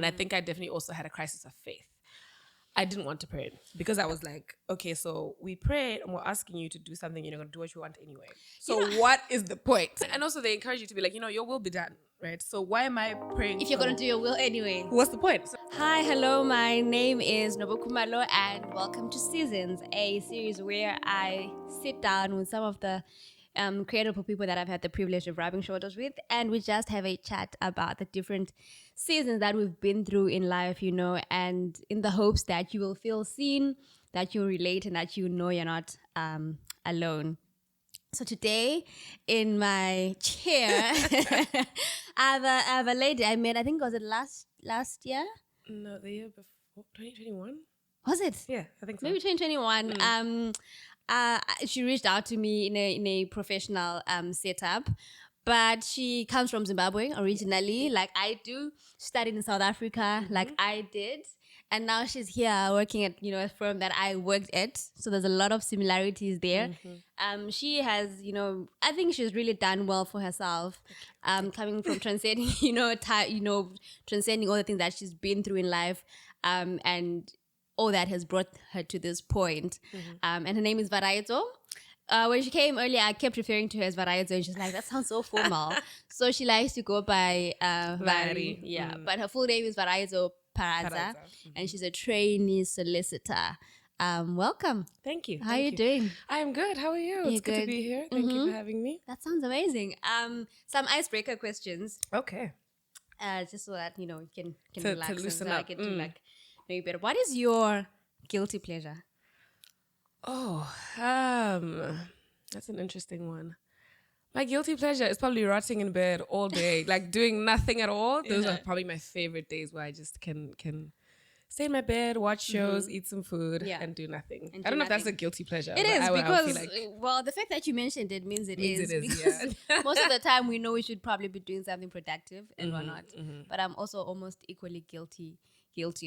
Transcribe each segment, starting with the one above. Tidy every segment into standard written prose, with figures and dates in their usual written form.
And I think I definitely also had a crisis of faith. I didn't want to pray because I was like, okay, so we prayed and we're asking you to do something, you're not going to do what you want anyway. So what is the point? And also they encourage you to be like, your will be done, right? So why am I praying if you're going to do your will anyway? What's the point? Hi, hello, my name is Nobukumalo and welcome to Seasons, a series where I sit down with some of the creative people that I've had the privilege of rubbing shoulders with, and we just have a chat about the different seasons that we've been through in life, and in the hopes that you will feel seen, that you'll relate, and that you're not alone. So today, in my chair, I have a lady I met. I think was it last year? No, the year before, 2021. Was it? Yeah, I think so. Maybe 2021. She reached out to me in a professional setup, but she comes from Zimbabwe originally, like I do. Studied in South Africa, like I did, and now she's here working at a firm that I worked at. So there's a lot of similarities there. She has, I think she's really done well for herself. Coming from transcending, transcending all the things that she's been through in life, and all that has brought her to this point. And her name is Varaidzo. When she came earlier, I kept referring to her as Varaidzo, and she's like, that sounds so formal. So she likes to go by Vari. Yeah, but her full name is Varaidzo Paraza, and she's a trainee solicitor. Welcome. Thank you. How are you doing? I'm good. How are you? It's good to be here. Thank you for having me. That sounds amazing. Some icebreaker questions. Okay. Just so that, you can To relax loosen and up. get to know you better. What is your guilty pleasure? Oh, that's an interesting one. My guilty pleasure is probably rotting in bed all day, like doing nothing at all. Those are probably my favorite days where I just can stay in my bed, watch shows, eat some food, and do nothing. I don't know if that's a guilty pleasure. It is because, like, the fact that you mentioned it means it is. Because most of the time we know we should probably be doing something productive and we're not. But I'm also almost equally guilty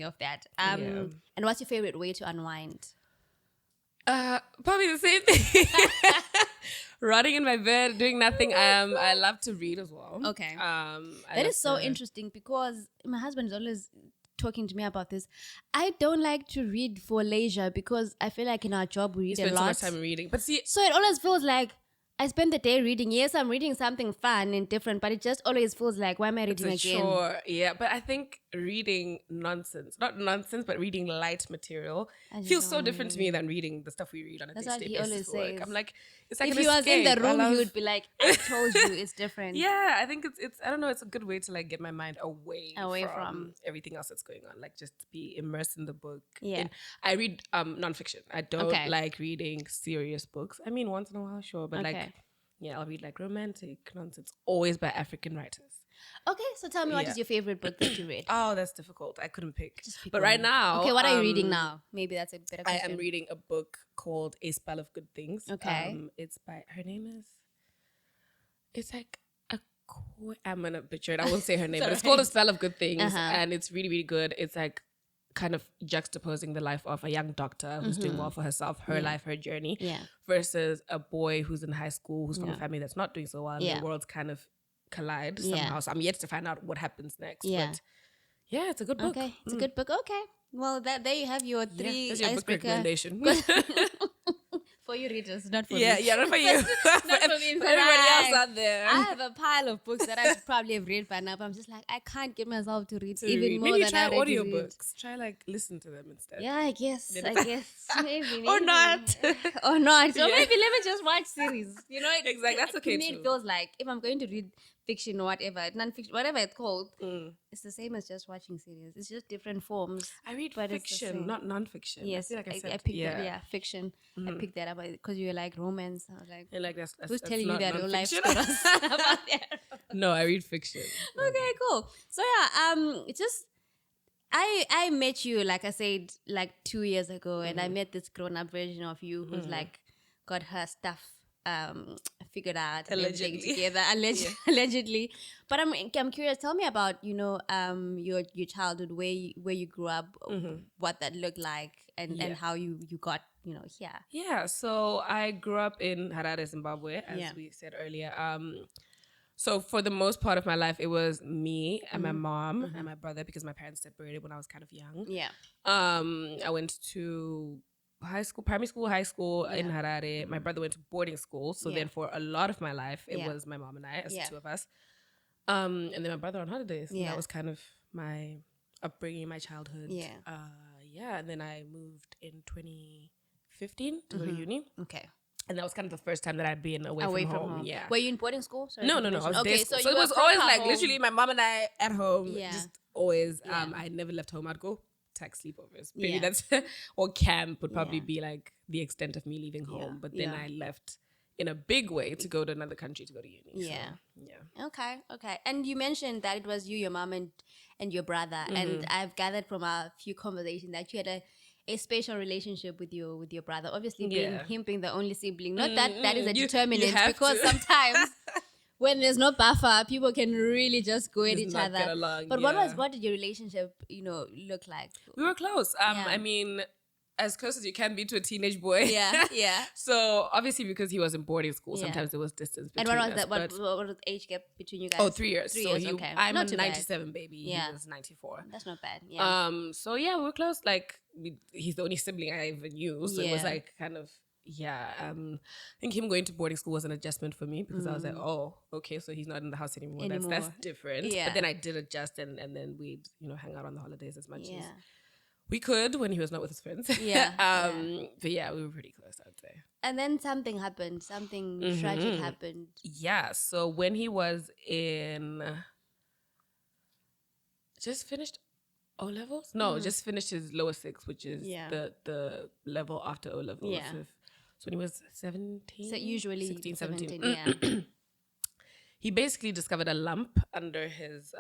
of that. And what's your favorite way to unwind? Probably the same thing. Rotting in my bed, doing nothing. I love to read as well. Okay. That is so interesting because my husband is always talking to me about this. I don't like to read for leisure because I feel like in our job we read a lot. Spend so much time reading. But see, so it always feels like I spend the day reading. Yes, I'm reading something fun and different, but it just always feels like, why am I reading again? Sure, yeah. But I think reading not nonsense, but reading light material feels so different to me than reading the stuff we read on a day-to-day basis. Always says. I'm like, it's like if he was in the room, he would be like, I told you, it's different. Yeah, I think it's I don't know, it's a good way to like get my mind away from everything else that's going on. Like just be immersed in the book. Yeah. I read nonfiction. I don't like reading serious books. I mean, once in a while, sure, but I'll read like romantic nonsense, always by African writers. Okay, so tell me, what is your favorite book that you read? Oh, that's difficult. I couldn't pick. But right now... Okay, what are you reading now? Maybe that's a better question. I am reading a book called A Spell of Good Things. Okay. It's by... Her name is... It's like... I'm going to butcher it. I won't say her name. But it's called A Spell of Good Things. And it's really, really good. It's like kind of juxtaposing the life of a young doctor who's doing well for herself, her life, her journey, versus a boy who's in high school, who's from a family that's not doing so well, and the world's kind of collide somehow. So I'm yet to find out what happens next. Yeah. But yeah, it's a good book. Okay, it's a good book. Okay. Well, there you have your three that's your book recommendation. For you readers, not for me. Yeah, not for you. Not for me. For everybody else out there. I have a pile of books that I should probably have read by now, but I'm just like, I can't get myself to read more Maybe than try I already read. audiobooks. Try like listen to them instead. Yeah, I guess. Maybe. Or not. Or not. So maybe let me just watch series. Exactly. That's okay to me, it feels like if I'm going to read fiction or whatever, non-fiction, whatever it's called, it's the same as just watching series. It's just different forms. I read fiction, not non-fiction. Yes, I picked that. Fiction. I picked that up because you were like romance. I was like, who's telling you that real life stories about that? No, I read fiction. Okay, cool. So it's just I met you, like I said, like 2 years ago, and I met this grown-up version of you who's like got her stuff figured out, allegedly together, allegedly. But I'm curious. Tell me about your childhood, where you grew up, what that looked like, and how you got here. Yeah. So I grew up in Harare, Zimbabwe, as we said earlier. So for the most part of my life, it was me and my mom and my brother, because my parents separated when I was kind of young. Yeah. I went to primary school, high school in Harare. My brother went to boarding school. So then for a lot of my life, it was my mom and I, as the two of us. And then my brother on holidays. And that was kind of my upbringing, my childhood. Yeah. And then I moved in 2015 to go to uni. Okay. And that was kind of the first time that I'd been away from home. Yeah. Were you in boarding school? Sorry, no. I was day school. So it was always literally my mom and I at home. Yeah. Just always. I never left home. I'd go tech sleepovers. Maybe that's or camp would probably be like the extent of me leaving home. But then I left in a big way to go to another country to go to uni. Yeah. So, yeah. Okay. And you mentioned that it was you, your mom, and your brother. And I've gathered from a few conversations that you had a special relationship with your brother. Obviously, him being the only sibling. Not that is a determinant, because sometimes when there's no buffer, people can really just go at each other. Along, but what did your relationship, look like? We were close. I mean, as close as you can be to a teenage boy. Yeah. So obviously, because he was in boarding school, sometimes there was distance between us. And what was the age gap between you guys? Oh, 3 years. 3 years, okay. I'm a 97 baby. Yeah. He was 94. That's not bad. Yeah. So yeah, we were close. Like, he's the only sibling I ever knew. So it was like kind of, I think him going to boarding school was an adjustment for me, because I was like, oh, okay, so he's not in the house anymore. That's different. But then I did adjust, and then we'd, hang out on the holidays as much as we could when he was not with his friends. But we were pretty close, I'd say. And then something happened. Something tragic happened. Yeah. So when he was just finished O levels? No, just finished his lower six, which is the level after O levels. Yeah. So when he was 17? So usually 16, 17. He basically discovered a lump under his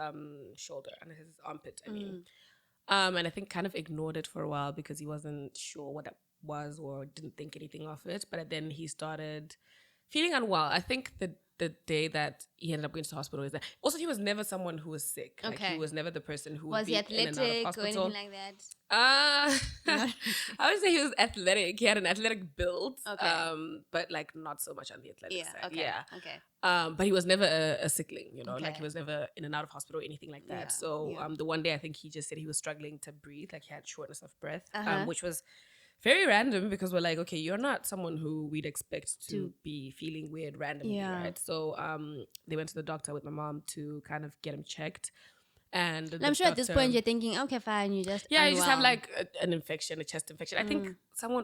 shoulder, under his armpit, I mean. And I think kind of ignored it for a while because he wasn't sure what it was or didn't think anything of it. But then he started feeling unwell. I think the day that he ended up going to the hospital is that also he was never someone who was sick. Okay. Like, he was never the person who was would be athletic in and out of hospital or anything like that? I would say he was athletic. He had an athletic build. Okay. But like not so much on the athletic side. Okay. Yeah. Okay. But he was never a sickling, like he was never in and out of hospital or anything like that. Yeah. So the one day I think he just said he was struggling to breathe, like he had shortness of breath, which was very random because we're like, okay, you're not someone who we'd expect to be feeling weird randomly, right? So they went to the doctor with my mom to kind of get him checked. And I'm sure at this point you're thinking, okay, fine, you just unwell. You just have like an infection, a chest infection. I think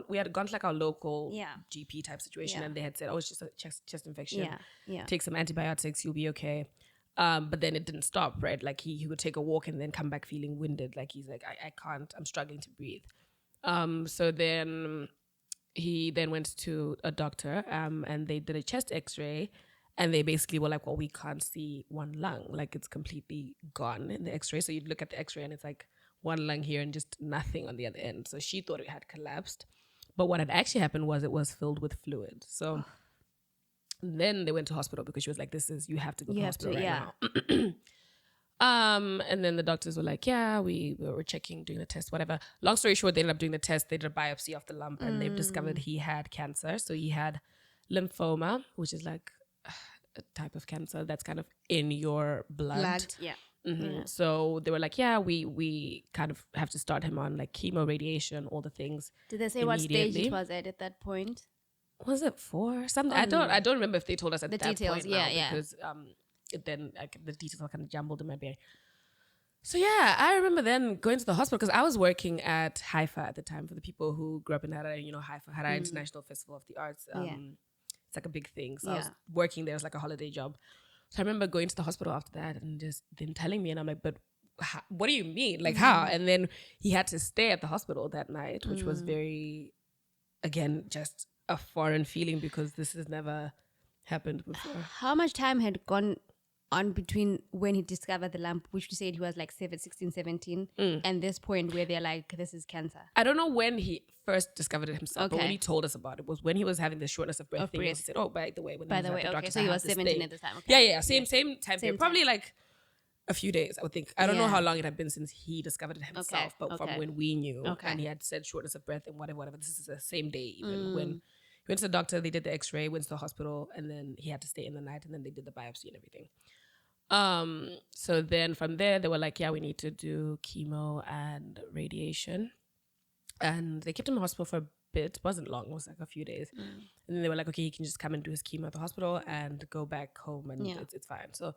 we had gone to like our local GP type situation, and they had said, oh, it's just a chest infection. Yeah. Take some antibiotics, you'll be okay. But then it didn't stop, right? Like he would take a walk and then come back feeling winded. Like he's like, I can't, I'm struggling to breathe. So then he then went to a doctor, and they did a chest x-ray, and they basically were like, well, we can't see one lung. Like it's completely gone in the x-ray. So you'd look at the x-ray and it's like one lung here and just nothing on the other end. So she thought it had collapsed. But what had actually happened was it was filled with fluid. So then they went to hospital because she was like, you have to go to hospital now. And then the doctors were like, we were checking, doing the test, whatever. Long story short, they ended up doing the test. They did a biopsy of the lump, and they've discovered he had cancer. So he had lymphoma, which is like a type of cancer that's kind of in your blood. So they were like, we kind of have to start him on like chemo, radiation, all the things. Did they say what stage it was at that point? Was it 4? Something? I don't remember if they told us at that details, point. Because then the details are kind of jumbled in my brain. So I remember then going to the hospital because I was working at Haifa at the time. For the people who grew up in Harare, Haifa, Harare International Festival of the Arts. It's like a big thing. So I was working there as like a holiday job. So I remember going to the hospital after that and just them telling me, and I'm like, but what do you mean? Like how? And then he had to stay at the hospital that night, which was very, again, just a foreign feeling because this has never happened before. How much time had gone on between when he discovered the lump, which you said he was like 16, 17, and this point where they're like, this is cancer? I don't know when he first discovered it himself, but when he told us about it was when he was having the shortness of breath thing. He said, oh, by the way, so he was 17 at this time. Okay. Same time period. Probably like a few days, I would think. I don't know how long it had been since he discovered it himself, but from when we knew, and he had said shortness of breath and whatever. This is the same day even when went to the doctor, they did the x-ray, went to the hospital, and then he had to stay in the night, and then they did the biopsy and everything. So then from there, they were like, yeah, we need to do chemo and radiation. And they kept him in the hospital for a bit. It wasn't long. It was like a few days. And then they were like, okay, he can just come and do his chemo at the hospital and go back home and it's fine. So it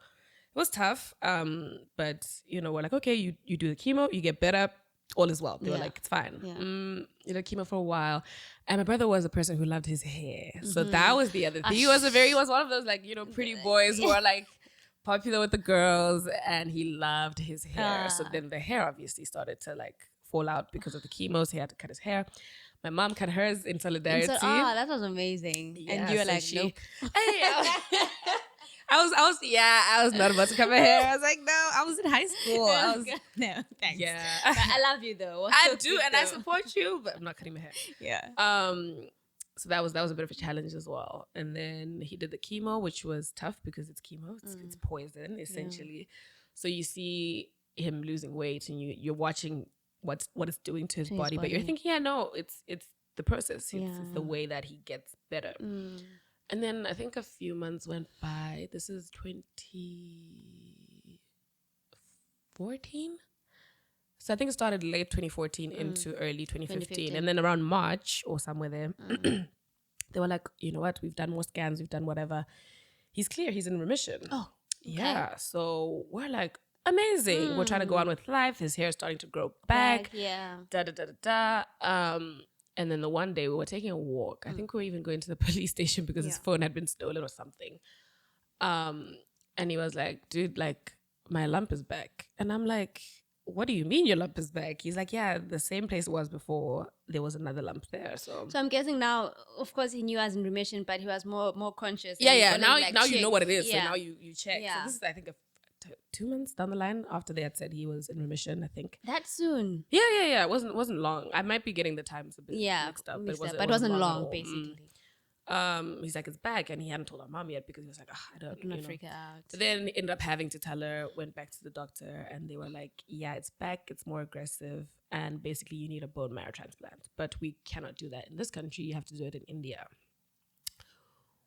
was tough. But, we're like, okay, you do the chemo, you get better, all is well. They were like, it's fine. You know, chemo for a while. And my brother was a person who loved his hair. So that was the other thing. He was one of those like, pretty boys who are like popular with the girls, and he loved his hair. So then the hair obviously started to like fall out because of the chemos. He had to cut his hair. My mom cut hers in solidarity. That was amazing. Yeah, and you were like, nope. I was not about to cut my hair. I was like, no, I was in high school. No, thanks. Yeah. But I love you though. I do, and I support you, but I'm not cutting my hair. Yeah. So that was a bit of a challenge as well. And then he did the chemo, which was tough because it's chemo. It's poison, essentially. So you see him losing weight, and you're watching what it's doing to his body. But you're thinking, it's the process. It's the way that he gets better. And then I think a few months went by. This is 2014. So I think it started late 2014 into early 2015. And then around March or somewhere there, they were like, you know what? We've done more scans. We've done whatever. He's clear. He's in remission. Oh, okay. Yeah. So we're like, amazing. We're trying to go on with life. His hair is starting to grow back. Yeah. And then the one day we were taking a walk. I think we were even going to the police station because his phone had been stolen or something. And he was like, dude, like my lump is back. And I'm like, what do you mean your lump is back? He's like, yeah, the same place it was before. There was another lump there. So I'm guessing now, of course, he knew I was in remission, but he was more conscious. Yeah. Now you know what it is. Yeah. So now you check. Yeah. So this is, I think, 2 months down the line after they had said he was in remission, I think. That soon? Yeah. It wasn't long. I might be getting the times a bit mixed up. But it wasn't long basically. He's like, it's back, and he hadn't told our mom yet because he was like, I don't freak out. But then ended up having to tell her, went back to the doctor, and they were like, yeah, it's back, it's more aggressive, and basically you need a bone marrow transplant. But we cannot do that in this country. You have to do it in India.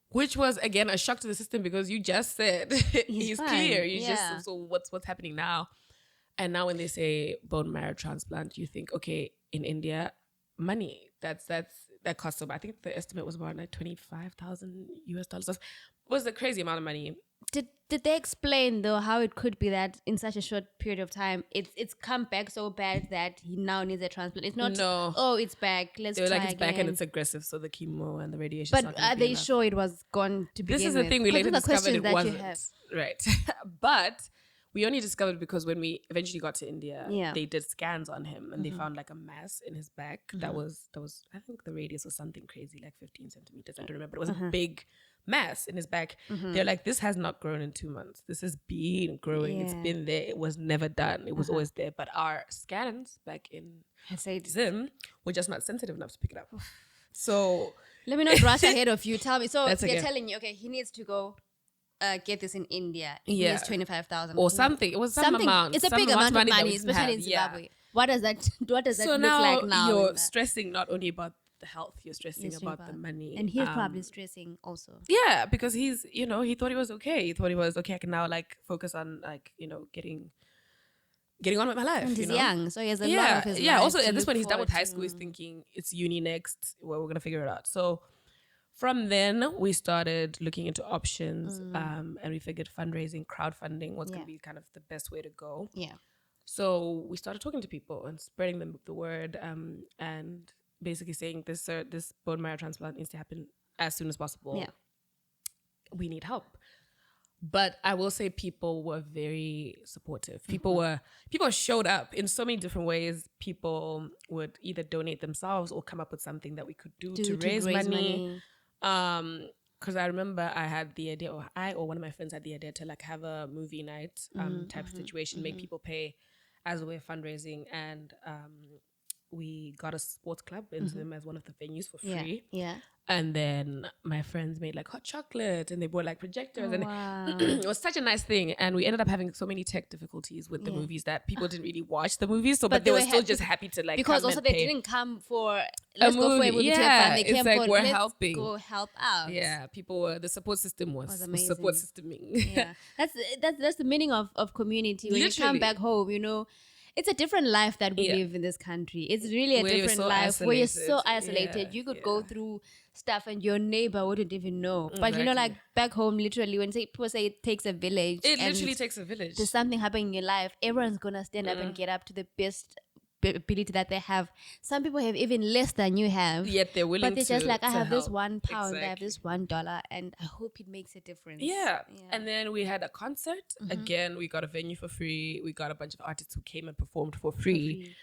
Which was, again, a shock to the system because you just said he's clear. So what's happening now? And now when they say bone marrow transplant, you think, okay, in India, money. That costs about, I think the estimate was about like $25,000 US. It was a crazy amount of money. Did they explain though how it could be that in such a short period of time it's come back so bad that he now needs a transplant? It's not it's back. Let's try it's again. Back and it's aggressive, so the chemo and the radiation. But are they sure it was gone to begin with? This is the thing we later discovered it wasn't. You have. Right. But we only discovered because when we eventually got to India, they did scans on him and they found like a mass in his back that was I think the radius was something crazy, like 15 centimeters. I don't remember. It was a big mass in his back. They're like, this has not grown in 2 months. This has been growing. It's been there. It was never done. It was always there. But our scans back in Zim were just not sensitive enough to pick it up. So let me not rush ahead of you. Tell me. So they're okay. telling you, okay, he needs to go get this in India. It needs 25,000 or something. It was some amount. It's a big amount of money, especially in Zimbabwe. Yeah. What does that look like now? You're stressing not only about the health, you're stressing about the money. And he's probably stressing also. Yeah, because he's, he thought he was okay. He thought he was okay. I can now like focus on like, getting on with my life. And he's young, so he has a lot of his life. Yeah, also at this point he's done with high school. He's thinking it's uni next. Well, we're going to figure it out. So from then we started looking into options and we figured fundraising, crowdfunding was going to be kind of the best way to go. Yeah. So we started talking to people and spreading the word and basically saying this bone marrow transplant needs to happen as soon as possible. Yeah. We need help. But I will say people were very supportive. People showed up in so many different ways. People would either donate themselves or come up with something that we could do to raise money. Because I remember I had the idea, or one of my friends had the idea to like have a movie night type of situation, make people pay as a way of fundraising, and we got a sports club into them as one of the venues for Yeah. free. Yeah. And then my friends made like hot chocolate and they bought like projectors. And Wow. it was such a nice thing. And we ended up having so many tech difficulties with the movies that people didn't really watch the movies. So, but they were still just happy to like because come also and they pay. didn't come for let's go for a movie to have Yeah, fun. They came it's like for we're let's helping. go help out. Yeah, people were, the support system was amazing. support systeming. Yeah, that's the meaning of community. When you come Literally. back home, you know, it's a different life that we live in this country. It's really a Where you're different so life where you're so isolated. isolated. Yeah, You could go through stuff and your neighbor wouldn't even know. But you know, like back home, literally, when people say it takes a village, it literally takes a village. There's something happening in your life. Everyone's gonna stand up and get up to the best ability that they have. Some people have even less than you have, yet they're willing to. But they're just like, I have this help. £1, I have this $1, and I hope it makes a difference. Yeah. And then we had a concert. Again, we got a venue for free. We got a bunch of artists who came and performed for free.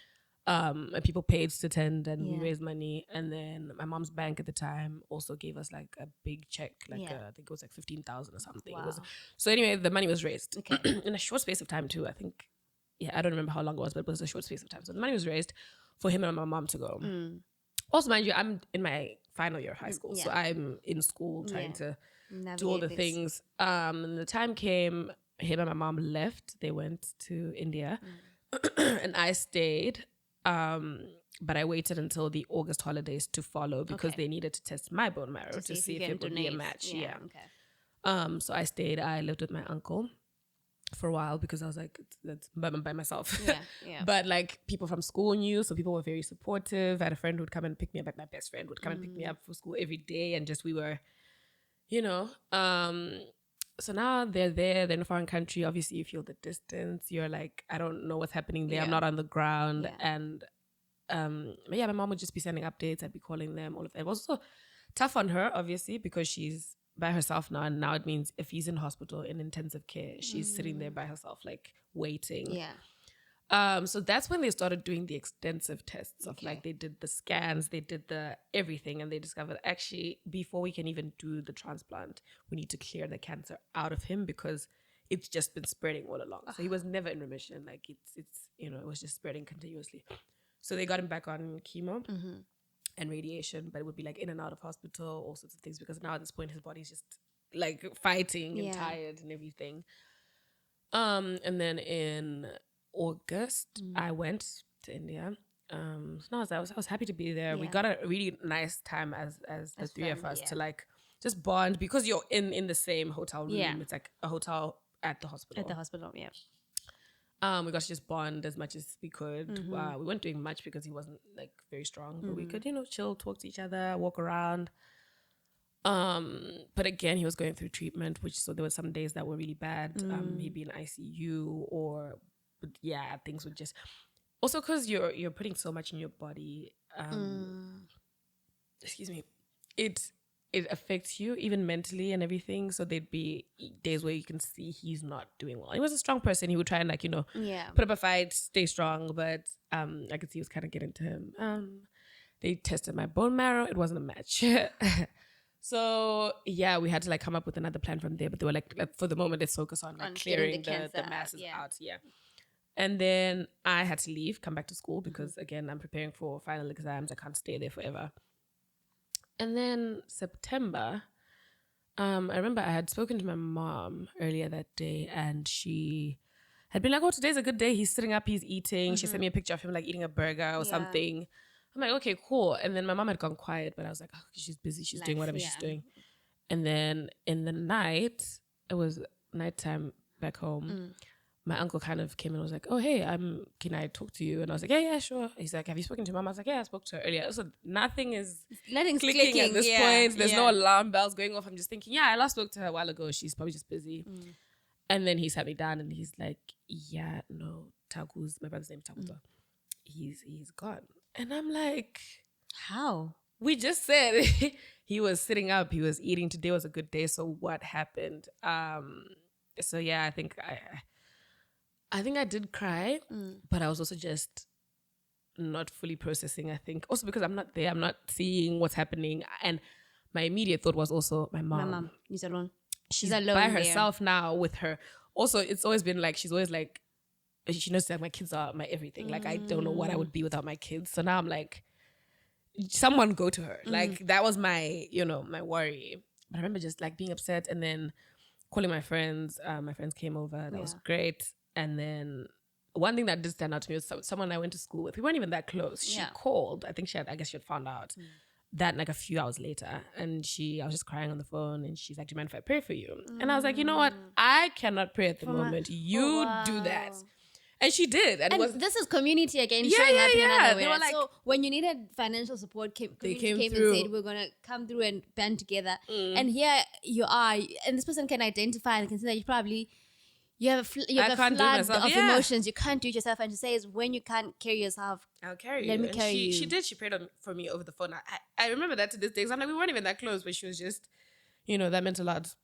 And people paid to attend, and we raised money. And then my mom's bank at the time also gave us like a big check, like I think it was like 15,000 or something. Wow. It was, so anyway, the money was raised in a short space of time too. I think, I don't remember how long it was, but it was a short space of time. So the money was raised for him and my mom to go. Also, mind you, I'm in my final year of high school, so I'm in school trying to do all the things. And the time came, him and my mom left. They went to India, and I stayed. But I waited until the August holidays to follow because they needed to test my bone marrow to see if it would be a match. Yeah. Okay. So I stayed. I lived with my uncle for a while because I was like, that's by myself. Yeah. But like people from school knew, so people were very supportive. I had a friend who would come and pick me up, like my best friend would come and pick me up for school every day, and just we were, you know. So now they're there, they're in a foreign country. Obviously, you feel the distance. You're like, I don't know what's happening there. I'm not on the ground. And my mom would just be sending updates. I'd be calling them, all of that. It was also tough on her, obviously, because she's by herself now. And now it means if he's in hospital, in intensive care, she's sitting there by herself, like waiting. Yeah. So that's when they started doing the extensive tests of like, they did the scans, they did the everything, and they discovered actually before we can even do the transplant, we need to clear the cancer out of him because it's just been spreading all along. So he was never in remission. Like it's you know, it was just spreading continuously. So they got him back on chemo and radiation, but it would be like in and out of hospital, all sorts of things, because now at this point his body's just like fighting and tired and everything. And then in August, I went to India. So I was happy to be there. We got a really nice time as the three of us to like just bond, because you're in the same hotel room. It's like a hotel at the hospital. We got to just bond as much as we could. We weren't doing much because he wasn't like very strong, but we could, you know, chill, talk to each other, walk around. But again, he was going through treatment, so there were some days that were really bad. He'd be in ICU, or things would just, also because you're putting so much in your body. Excuse me, it affects you even mentally and everything. So there'd be days where you can see he's not doing well. He was a strong person. He would try and like, you know, put up a fight, stay strong. But I could see it was kind of getting to him. They tested my bone marrow. It wasn't a match. So we had to like come up with another plan from there. But they were like for the moment, let's focus on like clearing the masses out. Yeah. And then I had to leave, come back to school because again, I'm preparing for final exams. I can't stay there forever. And then September, I remember I had spoken to my mom earlier that day, and she had been like, oh, today's a good day. He's sitting up, he's eating. She sent me a picture of him like eating a burger or something. I'm like, okay, cool. And then my mom had gone quiet, but I was like, oh, she's busy. She's doing whatever she's doing. And then in the night, it was nighttime back home. My uncle kind of came and was like, oh, hey, can I talk to you? And I was like, yeah, sure. He's like, have you spoken to mom? I was like, yeah, I spoke to her earlier. So nothing's clicking at this point. There's no alarm bells going off. I'm just thinking, I last spoke to her a while ago. She's probably just busy. And then he sat me down and he's like, yeah, no, Tagu's, my brother's name is Tagu's. He's gone. And I'm like, how? We just said he was sitting up, he was eating. Today was a good day. So what happened? So yeah, I think I did cry, but I was also just not fully processing, I think. Also because I'm not there, I'm not seeing what's happening. And my immediate thought was also my mom. My mom is alone. She's alone by herself now with her. Also, it's always been like, she's always like she knows that my kids are my everything. Like, I don't know what I would be without my kids. So now I'm like, someone go to her. Like, that was my, my worry. But I remember just like being upset and then calling my friends. My friends came over. That was great. And then one thing that did stand out to me was someone I went to school with. We weren't even that close. She called. I think I guess she had found out that like a few hours later. And I was just crying on the phone. And she's like, do you mind if I pray for you? And I was like, you know what? I cannot pray at the moment. You do that. And she did. And this is community again showing up in another way. Like, so when you needed financial support, they came through and said, we're going to come through and band together. And here you are. And this person can identify and can see that you have a flood of emotions. You can't do it yourself. And she says, when you can't carry yourself, I'll carry you. Let me carry you. She did. She prayed for me over the phone. I remember that to this day. So I'm like, we weren't even that close, but she was just, that meant a lot.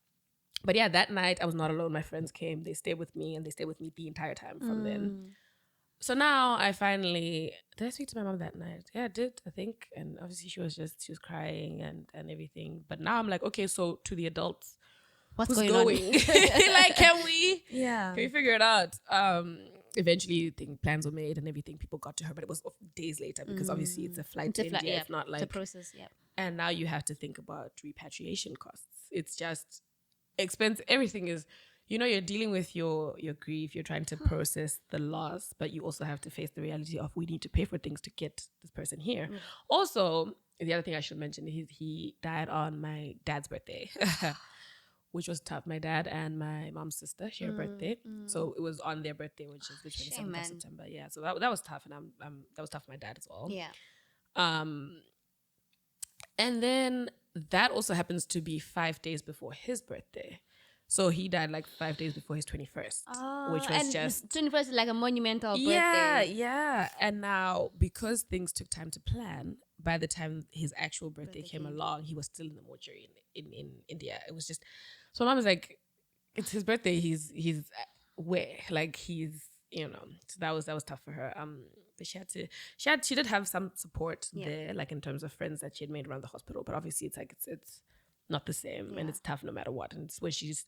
But yeah, that night I was not alone. My friends came. They stayed with me, and they stayed with me the entire time from then. So now I finally... Did I speak to my mom that night? Yeah, I did, I think. And obviously she was crying and everything. But now I'm like, okay, so to the adults, who's going on? Like, can we figure it out? Eventually, plans were made and everything. People got to her, but it was days later because obviously it's a flight to India. It's not like... It's a process, And now you have to think about repatriation costs. It's just... expensive. Everything is, you're dealing with your grief. You're trying to process the loss, but you also have to face the reality of we need to pay for things to get this person here. Also, the other thing I should mention is he died on my dad's birthday, which was tough. My dad and my mom's sister share a birthday, so it was on their birthday, which is the 27th of September. Yeah, so that was tough, and that was tough for my dad as well. Yeah. And then that also happens to be 5 days before his birthday. So he died like 5 days before his 21st, which was just... 21st is like a monumental birthday. Yeah. And now, because things took time to plan, by the time his actual birthday came along, he was still in the mortuary in India. It was just... So my mom was like, it's his birthday. He's where? Like, he's, so that was tough for her. But she did have some support there, like in terms of friends that she had made around the hospital. But obviously it's like, it's not the same and it's tough no matter what. And it's where she's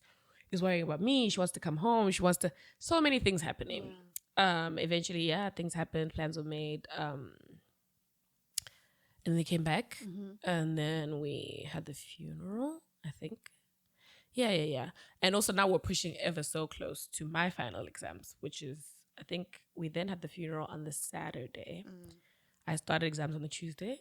worrying about me. She wants to come home. She wants to, so many things happening. Eventually, things happened. Plans were made. And they came back and then we had the funeral, I think. Yeah. And also now we're pushing ever so close to my final exams, which is, I think we then had the funeral on the Saturday. I started exams on the Tuesday.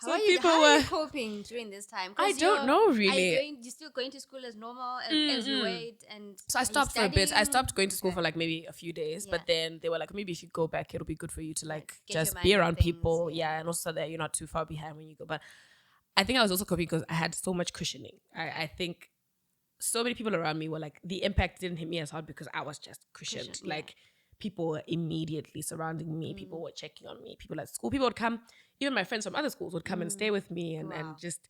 How are you coping during this time? I don't know really. Are you still going to school as normal as you wait? And so I stopped for a bit. I stopped going to school for like maybe a few days, but then they were like, maybe if you go back, it'll be good for you to like just be around people. Yeah, and also that you're not too far behind when you go. But I think I was also coping because I had so much cushioning. I think so many people around me were like, the impact didn't hit me as hard because I was just cushioned. Like, people were immediately surrounding me. People were checking on me. People at school, people would come, even my friends from other schools would come and stay with me and just,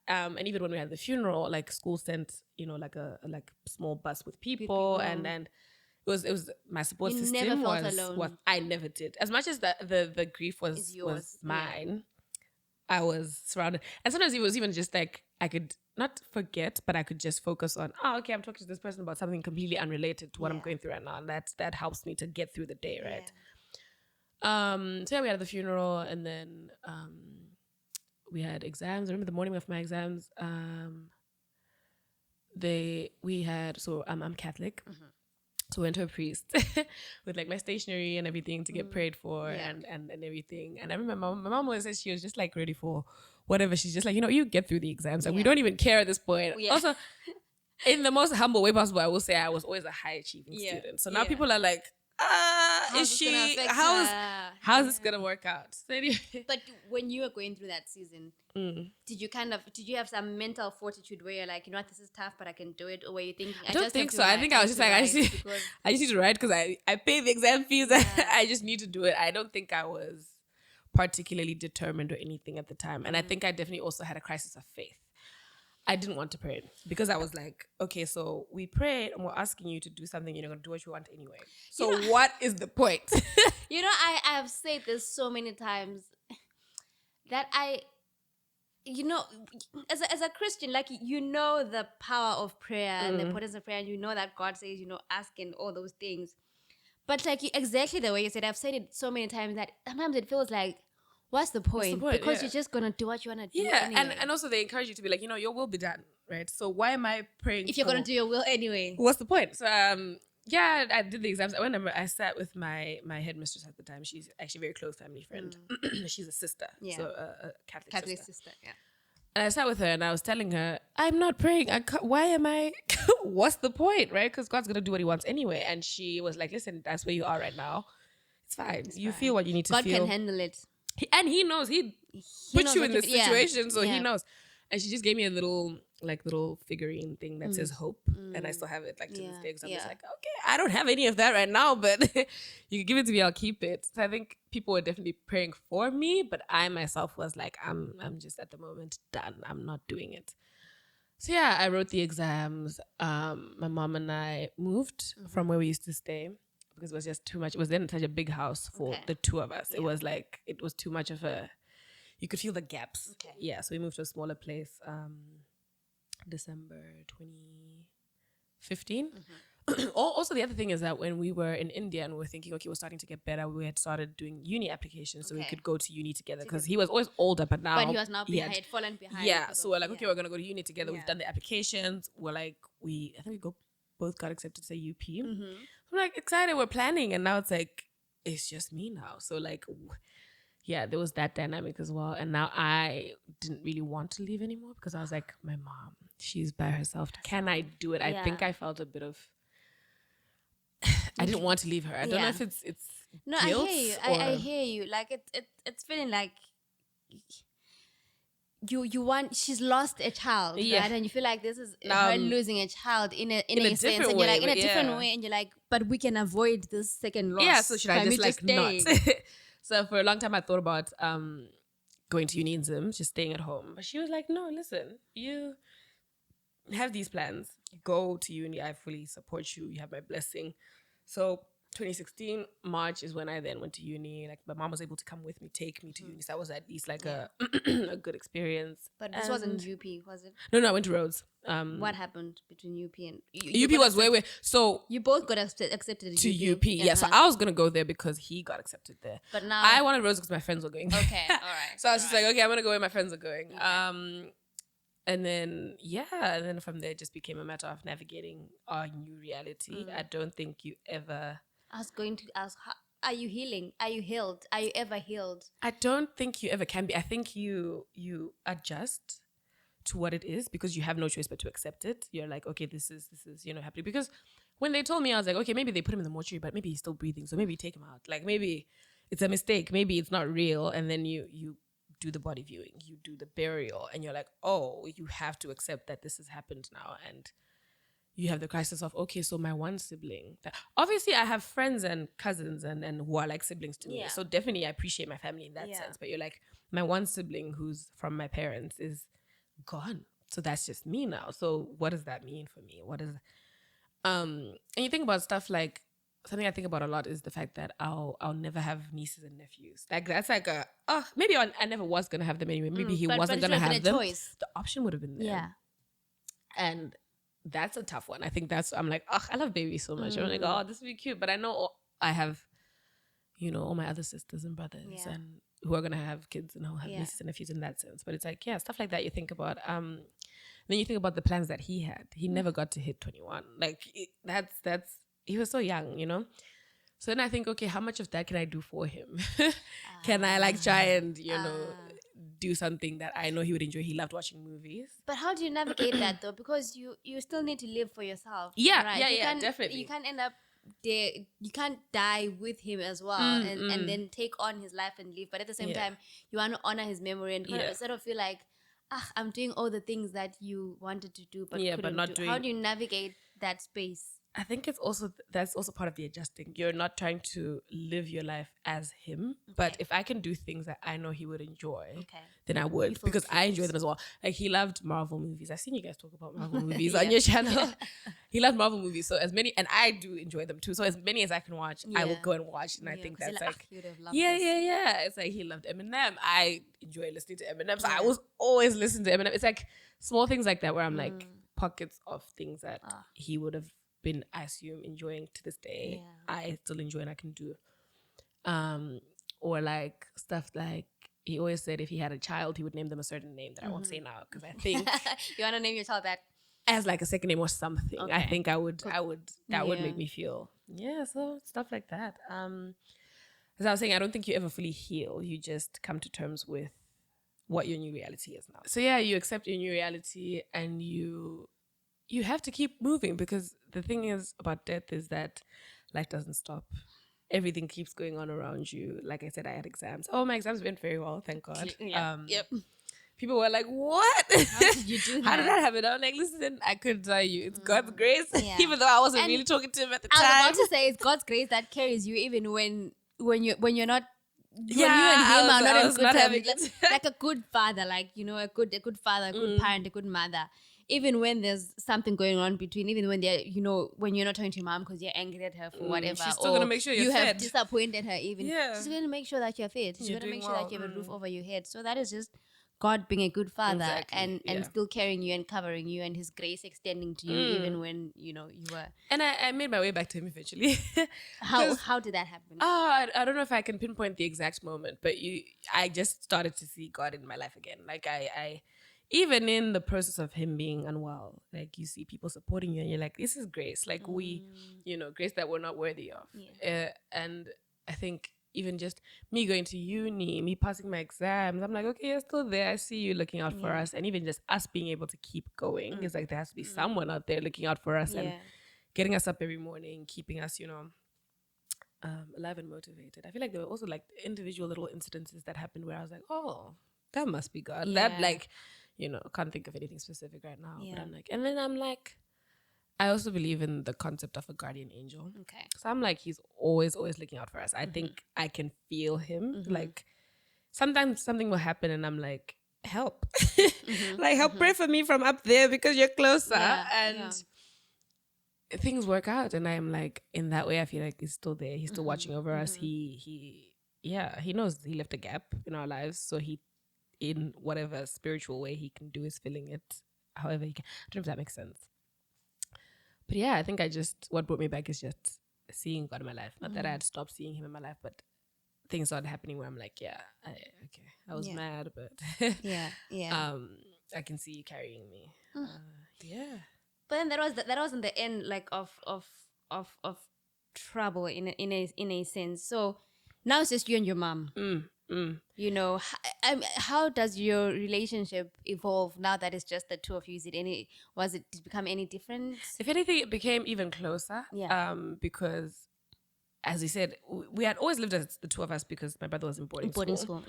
and even when we had the funeral, like school sent, like a small bus with people and it was my support system. You never felt alone. I never did. As much as the grief was mine, I was surrounded. And sometimes it was even just like, I could not forget, but I could just focus on, okay, I'm talking to this person about something completely unrelated to what I'm going through right now. And that helps me to get through the day, right? So we had the funeral and then we had exams. I remember the morning of my exams, I'm Catholic. So I went to a priest with like my stationery and everything to get prayed for and everything. And I remember my mom always said she was just like ready for whatever. She's just like, you get through the exams. Like we don't even care at this point. Yeah. Also, in the most humble way possible, I will say I was always a high achieving student. So now people are like, how's this gonna work out? So anyway. But when you were going through that season, did you have some mental fortitude where you're like, you know what, this is tough, but I can do it? Or were you thinking, I don't think so. I think I was just like, I just need to write because I pay the exam fees. I just need to do it. I don't think I was particularly determined or anything at the time. And I think I definitely also had a crisis of faith. I didn't want to pray because I was like, okay, so we prayed and we're asking you to do something, you're going to do what you want anyway. So what is the point? I have said this so many times that you know, as a Christian, like, you know the power of prayer and the importance of prayer, and you know that God says, ask and all those things. But like, exactly the way you said, I've said it so many times that sometimes it feels like, what's the point? Because Yeah. you're just gonna do what you wanna do. Yeah, anyway. and also they encourage you to be like, your will be done, right? So why am I praying if you're gonna do your will anyway? What's the point? So yeah, I did the exams. I remember I sat with my headmistress at the time. She's actually a very close family friend. She's a sister, so a Catholic sister. Yeah. And I sat with her and I was telling her, I'm not praying. Why am I? What's the point, right? Because God's gonna do what He wants anyway. And she was like, "Listen, that's where you are right now. It's fine. You feel what you need to God feel. God can handle it. And He knows. He put knows you in this situation, so yeah. He knows." And she just gave me a little figurine thing that says hope, and I still have it to this day. Because I'm just like, okay, I don't have any of that right now, but you can give it to me, I'll keep it. So I think people were definitely praying for me, but I myself was like, I'm just at the moment done. I'm not doing it. So yeah, I wrote the exams. My mom and I moved from where we used to stay because it was just too much. It was then such a big house for the two of us. Yeah. It was too much of a. You could feel the gaps. Okay. Yeah, so we moved to a smaller place. December 2015. Also, the other thing is that when we were in India and we were thinking, okay, we're starting to get better, we had started doing uni applications so we could go to uni together because he was always older, but now he was now behind, had fallen behind. Yeah, so we're like, okay, we're gonna go to uni together. We've done the applications. We're like, I think both got accepted to UP. I'm like excited. We're planning, and now it's like it's just me now. So like. Yeah, there was that dynamic as well. And now I didn't really want to leave anymore because I was like, my mom, she's by herself. Can I do it? I think I felt a bit of, I didn't want to leave her. I don't know if it's no, guilt. I hear you. I hear you. Like it's feeling like you want, she's lost a child, right? And you feel like this is her losing a child in a sense. And you're like, in a different way. And you're like, but we can avoid this second loss. Yeah, so should I just not? So for a long time, I thought about going to uni in Zim, just staying at home. But she was like, no, listen, you have these plans. Go to uni. I fully support you. You have my blessing. So 2016, March is when I then went to uni. Like my mom was able to come with me, take me to uni. So that was at least like a good experience. But this wasn't UP, was it? No, I went to Rhodes. What happened between UP and UP was where so you both got accepted to UP. Yeah, so I was gonna go there because he got accepted there. But now I wanted Rhodes because my friends were going. Okay, all right. So I was just like, okay, I'm gonna go where my friends are going. Okay. And then from there it just became a matter of navigating our new reality. I don't think you ever. I was going to ask, are you healing? Are you healed? Are you ever healed? I don't think you ever can be. I think you adjust to what it is because you have no choice but to accept it. You're like, okay, this is happening. Because when they told me, I was like, okay, maybe they put him in the mortuary, but maybe he's still breathing, so maybe take him out. Like maybe it's a mistake, maybe it's not real. And then you do the body viewing, you do the burial, and you're like, oh, you have to accept that this has happened now. And you have the crisis of, okay, so my one sibling. Obviously, I have friends and cousins and who are like siblings to me. So definitely I appreciate my family in that sense. But you're like, my one sibling who's from my parents is gone. So that's just me now. So what does that mean for me? And you think about stuff like, something I think about a lot is the fact that I'll never have nieces and nephews. Like that's like maybe I never was gonna have them anyway. Maybe he wasn't gonna have them. Choice. The option would have been there. Yeah. And that's a tough one. I think I'm like, I love babies so much. I'm like, this would be cute. But I know I have, all my other sisters and brothers and who are gonna have kids and who have nieces and nephews in that sense. But it's like, stuff like that you think about. Then you think about the plans that he had. He never got to hit 21. Like that's he was so young, So then I think, okay, how much of that can I do for him? Can I try and, do something that I know he would enjoy? He loved watching movies. But how do you navigate that though? Because you still need to live for yourself. Yeah, right? Definitely. You can't end up there. You can't die with him as well and then take on his life and live. But at the same time, you want to honor his memory and sort of feel like, I'm doing all the things that you wanted to do but couldn't not do. doing. How do you navigate that space? I think that's also part of the adjusting. You're not trying to live your life as him, but if I can do things that I know he would enjoy, then I would, because I enjoy them as well. Like, he loved Marvel movies. I've seen you guys talk about Marvel movies on your channel. He loved Marvel movies, so as many, and I do enjoy them too. So as many as I can watch, I will go and watch. And I think that's like, It's like, he loved Eminem. I enjoy listening to Eminem, so I was always listening to Eminem. It's like small things like that where I'm like, pockets of things that he would have been, I assume, enjoying to this day. I still enjoy and I can do. Or like stuff like, he always said if he had a child, he would name them a certain name that I won't say now, because I think you want to name your child that as like a second name or something. I think I would that would make me feel so stuff like that. As I was saying, I don't think you ever fully heal. You just come to terms with what your new reality is now. So you accept your new reality, and you have to keep moving, because the thing is about death is that life doesn't stop. Everything keeps going on around you. Like I said, I had exams. Oh, my exams went very well, thank God. People were like, what? How did you do that? How did that happen? I'm like, listen, I couldn't tell you. It's God's grace. Even though I wasn't really talking to him at the time. I was about to say, it's God's grace that carries you, even when you're not. When you and him are not in good terms, like a good father, like, you know, a good father, a good parent, a good mother. Even when there's something going on between, even when they're, you know, when you're not talking to your mom because you're angry at her for whatever, she's still gonna make sure you have disappointed her. Even she's gonna make sure that you're fed. She's gonna make sure that you have a roof over your head. So that is just God being a good father and still carrying you and covering you, and His grace extending to you even when, you know, you were. And I made my way back to Him eventually. How did that happen? I don't know if I can pinpoint the exact moment, but I just started to see God in my life again. Like I even in the process of him being unwell, like, you see people supporting you, and you're like, this is grace. Like, we, you know, grace that we're not worthy of. And I think even just me going to uni, me passing my exams, I'm like, okay, you're still there. I see you looking out for us. And even just us being able to keep going, it's like there has to be someone out there looking out for us and getting us up every morning, keeping us, you know, alive and motivated. I feel like there were also like individual little incidences that happened where I was like, oh, that must be God. That, like, you know, can't think of anything specific right now. But I'm like, and then I'm like, I also believe in the concept of a guardian angel. Okay. So I'm like, he's always looking out for us. I think I can feel him. Like, sometimes something will happen and I'm like, help. Like, help, pray for me from up there because you're closer. And things work out. And I'm like, in that way, I feel like he's still there. He's still watching over us. He knows he left a gap in our lives. So he, in whatever spiritual way he can do, is filling it however he can. I don't know if that makes sense. But yeah, I think what brought me back is just seeing God in my life. Not that I had stopped seeing him in my life, but things started happening where I'm like, I was mad, but I can see you carrying me. But then that wasn't the end, like, of trouble in a sense. So now it's just you and your mom. You know, how does your relationship evolve now that it's just the two of you? Did it become any different? If anything, it became even closer. Because, as we said, we had always lived as the two of us because my brother was in boarding school.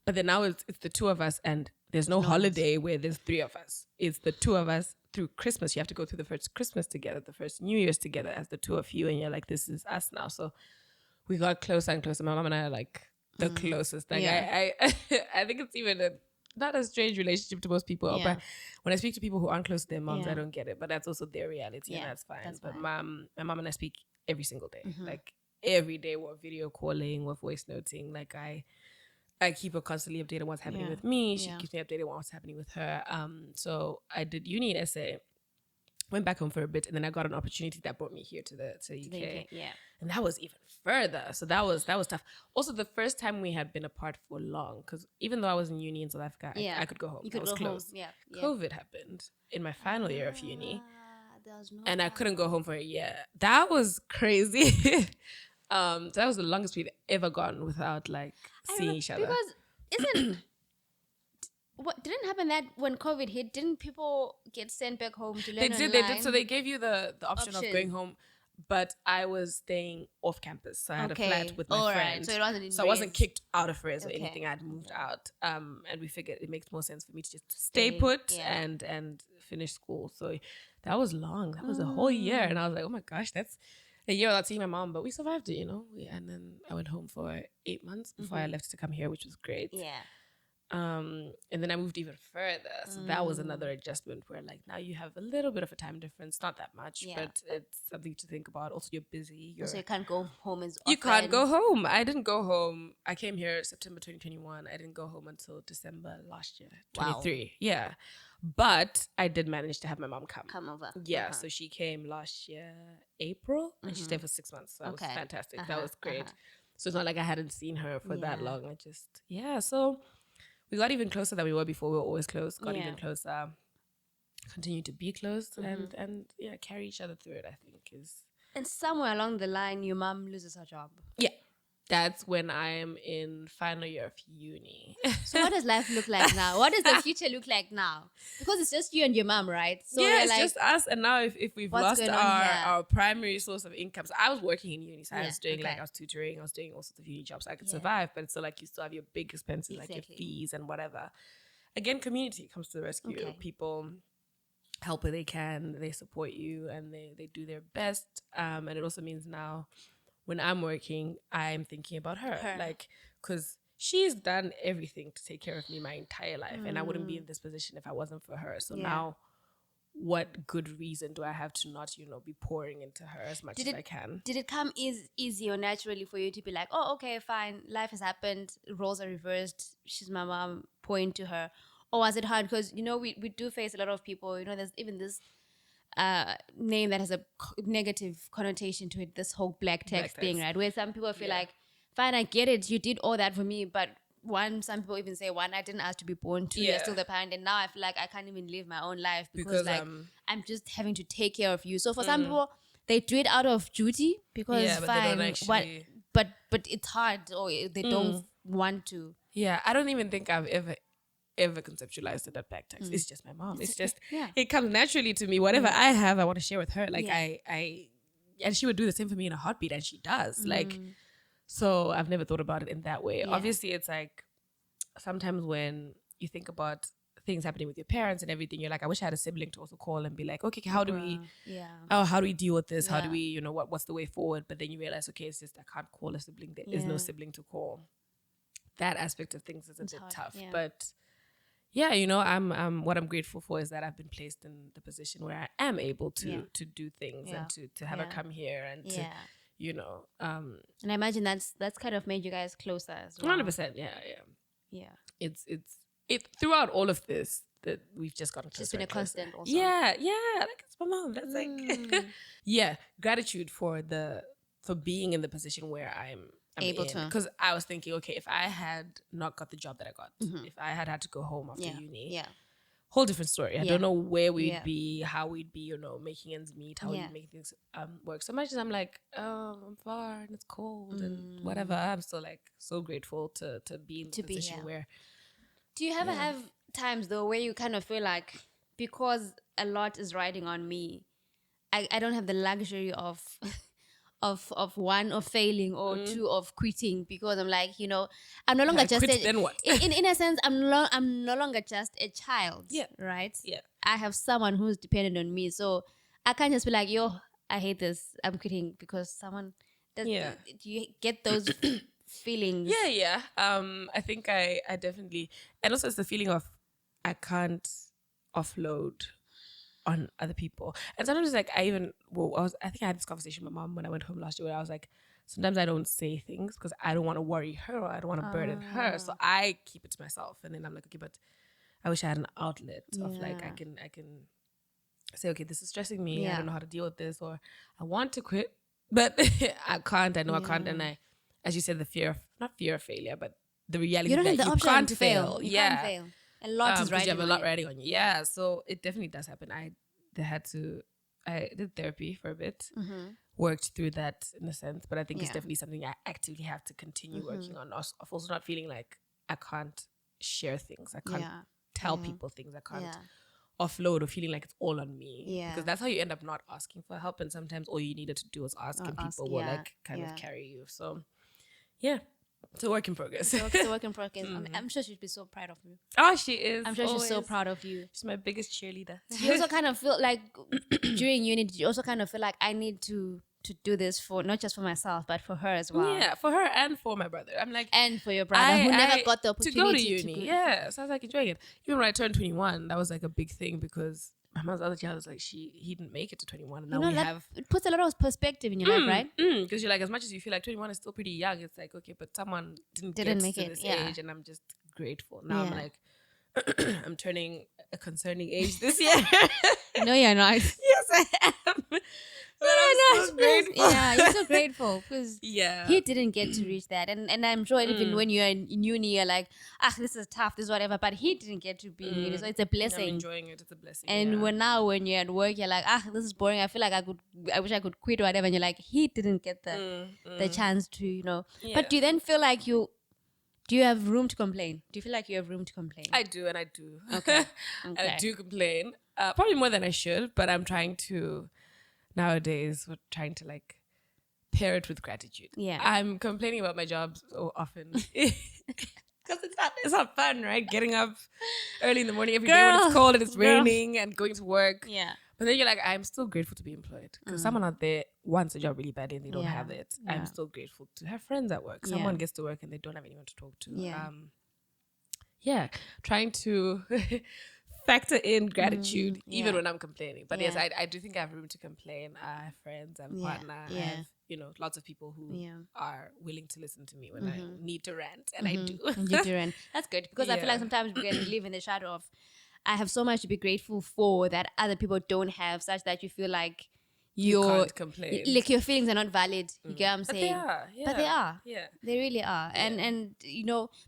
But then now it's the two of us, and there's no holiday where there's three of us. It's the two of us through Christmas. You have to go through the first Christmas together, the first New Year's together as the two of you, and you're like, this is us now. So we got closer and closer. My mom and I are like the closest. Like, I think it's even not a strange relationship to most people. But when I speak to people who aren't close to their moms, I don't get it. But that's also their reality, and that's fine. But my mom and I speak every single day. Like, every day we're video calling, we're voice noting. Like, I keep her constantly updated on what's happening with me. She keeps me updated on what's happening with her. So I did uni in SA, went back home for a bit, and then I got an opportunity that brought me here to the UK. And that was even further. So that was tough. Also, the first time we had been apart for long, because even though I was in uni in South Africa, I could go home. I was close. COVID happened in my final year of uni, and I couldn't go home for a year. That was crazy. So that was the longest we'd ever gone without, like, seeing each other. Because what didn't happen that when COVID hit, didn't people get sent back home to learn online? They did. So they gave you the option of going home, but I was staying off campus. So I had a flat with my friend. Right. So I wasn't kicked out of Varaidzo or anything. I had moved out. And we figured it makes more sense for me to just stay put and finished school. So that was long. That was a whole year. And I was like, oh my gosh, that's a year without seeing my mom. But we survived it, and then I went home for 8 months before I left to come here, which was great. Yeah. And then I moved even further. So that was another adjustment where like now you have a little bit of a time difference, not that much, but it's something to think about. Also, you're busy. So you can't go home as often. You can't go home. I didn't go home. I came here September 2021. I didn't go home until December last year, 23. Wow. Yeah. But I did manage to have my mom come over. Yeah. So she came last year, April, and she stayed for 6 months. So that was fantastic. That was great. So it's not like I hadn't seen her for that long. So we got even closer than we were before. We were always close. Got even closer. Continue to be close and carry each other through it, I think is. And somewhere along the line, your mom loses her job. Yeah. That's when I'm in final year of uni. So what does life look like now? What does the future look like now? Because it's just you and your mom, right? So yeah, it's just us. And now if we've lost our primary source of income. So I was working in uni. So I was doing I was tutoring. I was doing all sorts of uni jobs. So I could survive. But it's so like you still have your big expenses, like your fees and whatever. Again, community comes to the rescue. Okay. People help where they can. They support you and they do their best. And it also means now, when I'm working, I'm thinking about her. Like, because she's done everything to take care of me my entire life. And I wouldn't be in this position if I wasn't for her. So now, what good reason do I have to not, be pouring into her as much as I can? Did it come easy or naturally for you to be like, oh, okay, fine, life has happened, roles are reversed, she's my mom, pour into her? Or was it hard? Because, we do face a lot of people, there's even this name that has a negative connotation to it, this whole black text thing, right? Where some people feel like, fine, I get it, you did all that for me, but some people even say, I didn't ask to be born, two, you're still the parent, and now I feel like I can't even live my own life because I'm just having to take care of you. So for some people, they do it out of duty because fine, but it's hard, or they don't want to. Yeah, I don't even think I've ever conceptualized it at back text. It's just my mom. It's just it comes naturally to me. Whatever I have, I want to share with her. Like I and she would do the same for me in a heartbeat, and she does. Like, so I've never thought about it in that way. Obviously, it's like sometimes when you think about things happening with your parents and everything, you're like, I wish I had a sibling to also call and be like, okay, how do we how do we deal with this? How do we, what's the way forward? But then you realize, okay, it's just I can't call a sibling. There is no sibling to call. That aspect of things is a bit tough. But yeah, I'm what I'm grateful for is that I've been placed in the position where I am able to do things and to have her come here and to, and I imagine that's kind of made you guys closer as well. 100%, yeah. It's throughout all of this that we've just gotten closer. It's been a constant also. Yeah, like it's my mom. That's like gratitude for being in the position where I'm able to. Because I was thinking, okay, if I had not got the job that I got, if I had to go home after uni, whole different story. I don't know where we'd be, how we'd be, making ends meet, how we'd make things work. So much as I'm like, oh, I'm far and it's cold and whatever, I'm still like so grateful to be in the position where. Do you ever have times though where you kind of feel like, because a lot is riding on me, I don't have the luxury of one, of failing, or two, of quitting, because I'm like, I'm no longer just then what? in a sense, I'm no longer just a child, right? Yeah, I have someone who's dependent on me, so I can't just be like, yo, I hate this, I'm quitting because someone does. Do you get those feelings? Yeah. I think I definitely, and also it's the feeling of I can't offload on other people. And sometimes it's like I think I had this conversation with my mom when I went home last year, where I was like, sometimes I don't say things because I don't want to worry her or I don't want to burden her, so I keep it to myself. And then I'm like, okay, but I wish I had an outlet of like I can say, okay, this is stressing me, I don't know how to deal with this, or I want to quit but I can't. I know I can't. And as you said, not fear of failure, but the reality that you can't fail. You can't fail. A lot is riding. You have a lot riding on you. Yeah, so it definitely does happen. I did therapy for a bit, worked through that in a sense, but I think it's definitely something I actively have to continue working on. Of also not feeling like I can't share things, I can't tell people things, I can't offload, or feeling like it's all on me. Because that's how you end up not asking for help, and sometimes all you needed to do was ask, and people will like kind of carry you. So yeah. It's a work in progress. It's a work in progress. I'm sure she'd be so proud of you. Oh, she is. I'm sure always. she's so proud of you. She's my biggest cheerleader. You also kind of feel like during uni, you also kind of feel like I need to do this for not just for myself but for her as well. Yeah, for her and for my brother. I'm like, and for your brother who never got the opportunity to go to uni. Yeah, so I was like enjoying it. Even when I turned 21, that was like a big thing because my mom's other child was like he didn't make it to 21, and now we have. It puts a lot of perspective in your life, right? Because you're like, as much as you feel like 21 is still pretty young, it's like okay, but someone didn't make to it. This age, and I'm just grateful. Now I'm like, I'm turning a concerning age this year. No, you're not. Yes, I am. But I'm so grateful. Yeah, you're so grateful because yeah, he didn't get to reach that, and I'm sure even when you're in uni, you're like, this is tough, this is whatever. But he didn't get to be in uni, so it's a blessing. I'm enjoying it. It's a blessing. And when you're at work, you're like, this is boring. I feel like I wish I could quit or whatever. And you're like, he didn't get the chance to, Yeah. But do you then feel like do you have room to complain? Do you feel like you have room to complain? I do, and I do. Okay. And I do complain. Probably more than I should, but I'm trying to. Nowadays, we're trying to like pair it with gratitude. Yeah. I'm complaining about my job so often. Because it's not fun, right? Getting up early in the morning every day when it's cold and it's raining and going to work. Yeah. But then you're like, I'm still grateful to be employed. Because someone out there wants a job really badly and they don't have it. Yeah. I'm still grateful to have friends at work. Someone gets to work and they don't have anyone to talk to. Yeah. Trying to factor in gratitude even when I'm complaining. But yes, I do think I have room to complain. I have friends, I have a partner, I have, lots of people who are willing to listen to me when I need to rant, and I do. You do rant. That's good, because I feel like sometimes we can live in the shadow of, I have so much to be grateful for that other people don't have, such that you feel like you can't complain. Like your feelings are not valid. You get what I'm saying? But they are. Yeah. They really are. And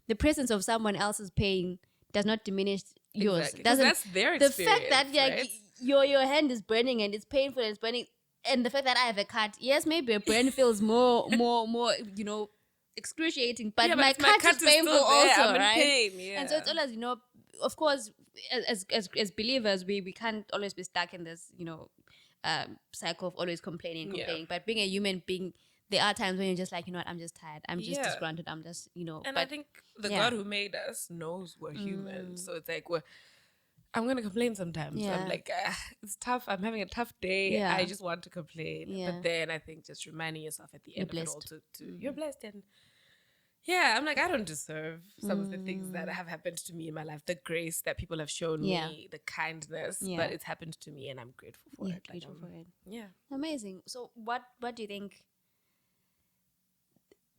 the presence of someone else's pain does not diminish yours. Exactly. That's their experience. The fact that right? your hand is burning and it's painful and it's burning, and the fact that I have a cut, yes, maybe a burn feels more excruciating, but my cut is painful also, I'm in right? pain, yeah. And so it's always, of course, as believers, we can't always be stuck in this, cycle of always complaining. But being a human being, there are times when you're just like, what, I'm just tired. I'm just disgruntled. I'm just, And I think the God who made us knows we're human. So it's like, I'm going to complain sometimes. Yeah. I'm like, it's tough. I'm having a tough day. Yeah. I just want to complain. Yeah. But then I think just reminding yourself at the end of it all to you're blessed. And I'm like, I don't deserve some of the things that have happened to me in my life. The grace that people have shown me, the kindness. But it's happened to me and I'm grateful for it. Grateful for it. Yeah. Amazing. So what do you think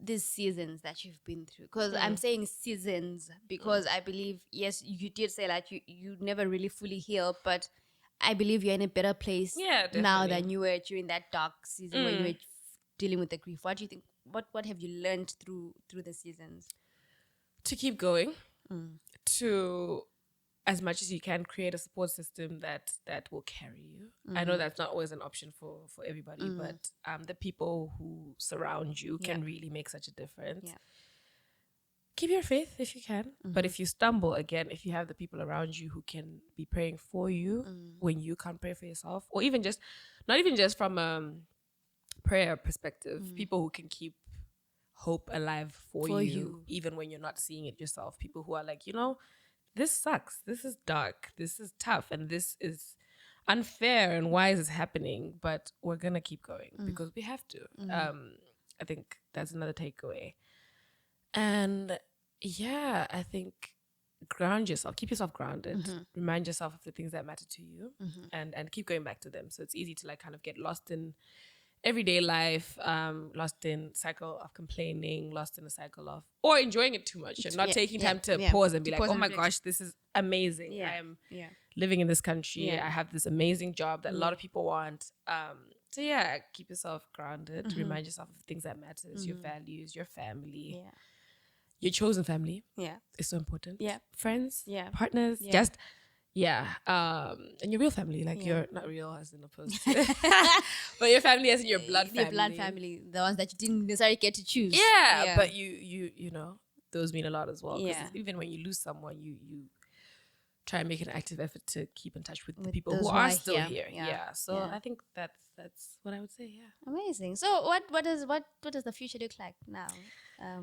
these seasons that you've been through, because I'm saying seasons because I believe, yes, you did say that you never really fully healed, but I believe you're in a better place now than you were during that dark season when you were dealing with the grief. What do you think, what have you learned through the seasons? To keep going, to, as much as you can, create a support system that will carry you. I know that's not always an option for everybody, but the people who surround you can really make such a difference. Yeah. Keep your faith if you can, but if you stumble again, if you have the people around you who can be praying for you when you can't pray for yourself, or even just, not even just from a prayer perspective, people who can keep hope alive for you even when you're not seeing it yourself. People who are like, this sucks, this is dark, this is tough, and this is unfair, and why is this happening? But we're gonna keep going because we have to. I think that's another takeaway. And I think ground yourself, keep yourself grounded, remind yourself of the things that matter to you, and keep going back to them. So it's easy to like kind of get lost in everyday life, lost in cycle of complaining, lost in a cycle of, or enjoying it too much and not taking time to pause and be like, oh my gosh, this is amazing. I am living in this country. I have this amazing job that a lot of people want. So keep yourself grounded, remind yourself of the things that matters, your values, your family, your chosen family. It's so important. Friends, partners, just and your real family, like you're not real as in opposed to, but your family as in your blood family. Your blood family, the ones that you didn't necessarily get to choose. But you know, those mean a lot as well. Because even when you lose someone, you try and make an active effort to keep in touch with the people those who who are are still here. here. Yeah. So I think that's what I would say. Yeah. Amazing. So what does the future look like now?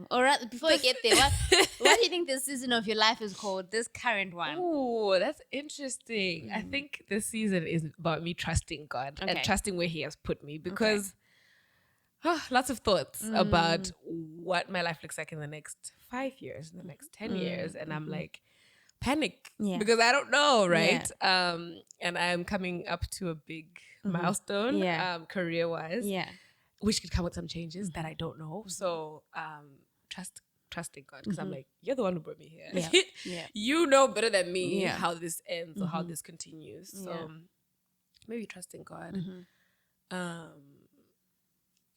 Or rather, before you get there, what do you think this season of your life is called? This current one. Oh, that's interesting. I think this season is about me trusting God and trusting where He has put me, because lots of thoughts about what my life looks like in the next 5 years, in the next 10 years. And I'm like, panic because I don't know, right? And I'm coming up to a big milestone career-wise, which could come with some changes that I don't know. So trusting God, because I'm like, you're the one who brought me here. You know better than me how this ends or how this continues. So maybe trusting God.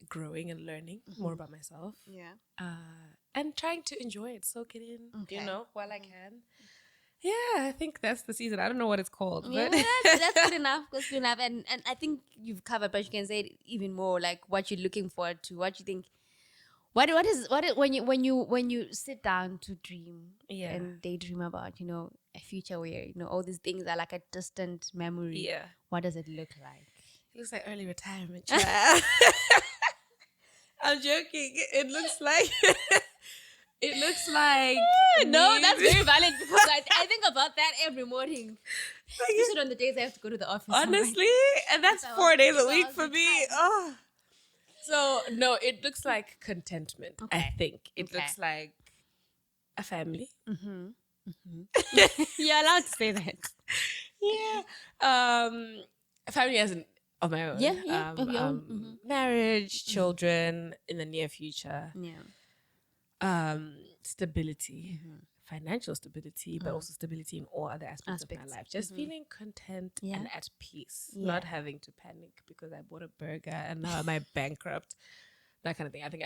Growing and learning more about myself, and trying to enjoy it, soak it in, while I can. Yeah, I think that's the season. I don't know what it's called, but that's good enough. That's good enough, and I think you've covered, but you can say it even more, like what you're looking forward to, what you think. What when you sit down to dream and daydream about a future where all these things are like a distant memory. Yeah, what does it look like? It looks like early retirement. I'm joking. It looks like no, that's very valid, because I think about that every morning. Especially on the days I have to go to the office. Honestly, and that's 4 days a week for me. Oh. So no, it looks like contentment. I think it looks like a family. You're allowed to say that. A family as an of my own. Of your own. Marriage, children in the near future. Stability, financial stability, but also stability in all other aspects of my life. Just feeling content and at peace, not having to panic because I bought a burger and now am I bankrupt. That kind of thing. I think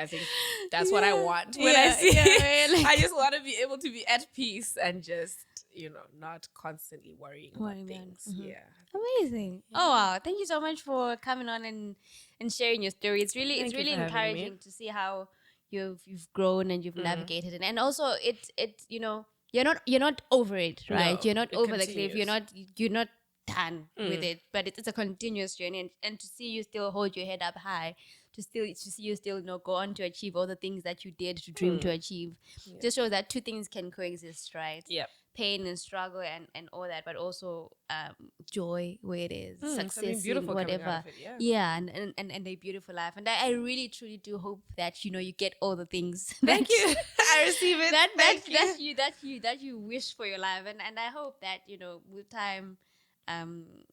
that's what I want when I see it. I just want to be able to be at peace and just, not constantly worrying about things. Yeah. Amazing. Oh wow. Thank you so much for coming on and sharing your story. It's really encouraging to see how you've grown and you've navigated it. And also you're not over it, right? No, you're not over continues. the cliff. You're not done with it, but it's a continuous journey, and to see you still hold your head up high, to see you still go on to achieve all the things that you did to dream to achieve, just shows that two things can coexist, right? Pain and struggle and all that, but also joy where it is, success in whatever, and a beautiful life. And I really truly do hope that you get all the things. Thank you. I receive it. that you wish for your life, and I hope that with time,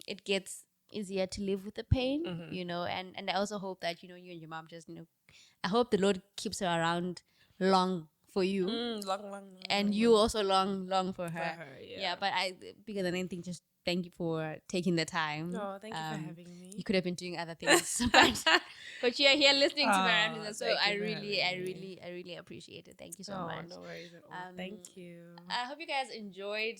it gets easier to live with the pain, and I also hope that you and your mom just I hope the Lord keeps her around long for you, long, and you also long for her. Yeah, but bigger than anything, just thank you for taking the time. Oh, thank you for having me. You could have been doing other things, but you're here listening to my ramblings, so I really appreciate it. Thank you so much. No worries at all. Thank you. I hope you guys enjoyed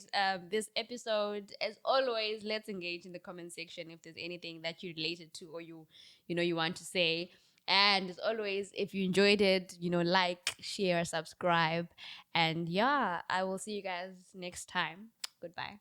this episode. As always, let's engage in the comment section if there's anything that you related to or you want to say. And as always, if you enjoyed it, like, share, subscribe. And I will see you guys next time. Goodbye.